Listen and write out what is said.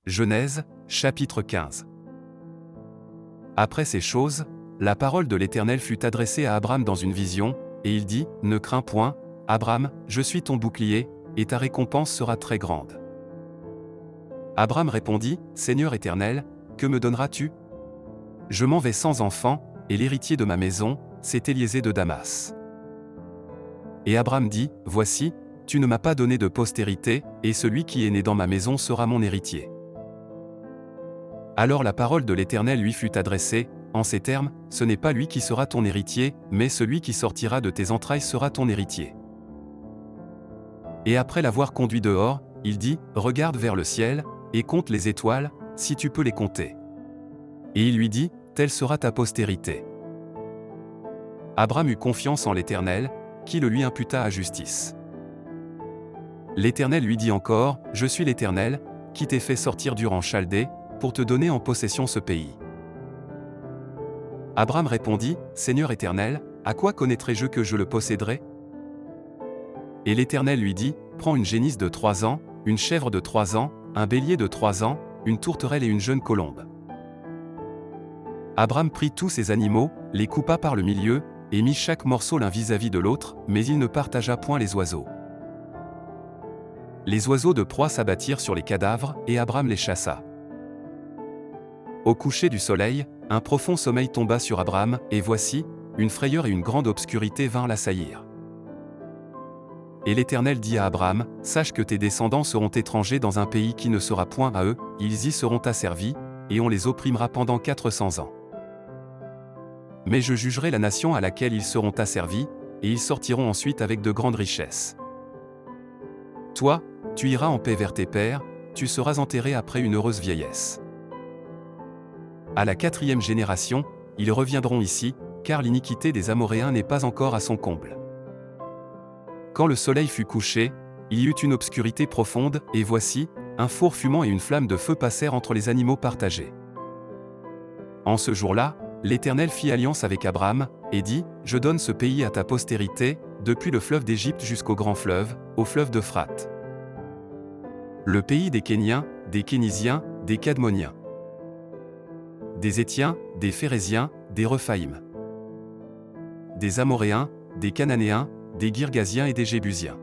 Genèse, chapitre 15. Après ces choses, la parole de l'Éternel fut adressée à Abram dans une vision, et il dit, « Ne crains point, Abram, je suis ton bouclier, et ta récompense sera très grande. » Abram répondit, « Seigneur Éternel, que me donneras-tu? Je m'en vais sans enfant, et l'héritier de ma maison, c'est Éliézer de Damas. » Et Abram dit, « Voici, tu ne m'as pas donné de postérité, et celui qui est né dans ma maison sera mon héritier. » Alors la parole de l'Éternel lui fut adressée, en ces termes, « Ce n'est pas lui qui sera ton héritier, mais celui qui sortira de tes entrailles sera ton héritier. » Et après l'avoir conduit dehors, il dit, « Regarde vers le ciel, et compte les étoiles, si tu peux les compter. » Et il lui dit, « Telle sera ta postérité. » Abram eut confiance en l'Éternel, qui le lui imputa à justice. L'Éternel lui dit encore, « Je suis l'Éternel, qui t'ai fait sortir d'Ur en Chaldée, pour te donner en possession ce pays. » Abram répondit, « Seigneur Éternel, à quoi connaîtrai-je que je le posséderai? » Et l'Éternel lui dit, « Prends une génisse de 3 ans, une chèvre de 3 ans, un bélier de 3 ans, une tourterelle et une jeune colombe. » Abram prit tous ces animaux, les coupa par le milieu, et mit chaque morceau l'un vis-à-vis de l'autre, mais il ne partagea point les oiseaux. Les oiseaux de proie s'abattirent sur les cadavres, et Abram les chassa. Au coucher du soleil, un profond sommeil tomba sur Abram, et voici, une frayeur et une grande obscurité vinrent l'assaillir. Et l'Éternel dit à Abram, « Sache que tes descendants seront étrangers dans un pays qui ne sera point à eux, ils y seront asservis, et on les opprimera pendant 400 ans. Mais je jugerai la nation à laquelle ils seront asservis, et ils sortiront ensuite avec de grandes richesses. Toi, tu iras en paix vers tes pères, tu seras enterré après une heureuse vieillesse. À la 4e génération, ils reviendront ici, car l'iniquité des Amoréens n'est pas encore à son comble. » Quand le soleil fut couché, il y eut une obscurité profonde, et voici, un four fumant et une flamme de feu passèrent entre les animaux partagés. En ce jour-là, l'Éternel fit alliance avec Abram, et dit, « Je donne ce pays à ta postérité, depuis le fleuve d'Égypte jusqu'au grand fleuve, au fleuve d'Euphrate. Le pays des Kéniens, des Kénisiens, des Cadmoniens, des Étiens, des Phéréziens, des Rephaïm, des Amoréens, des Cananéens, des Girgasiens et des Jébusiens.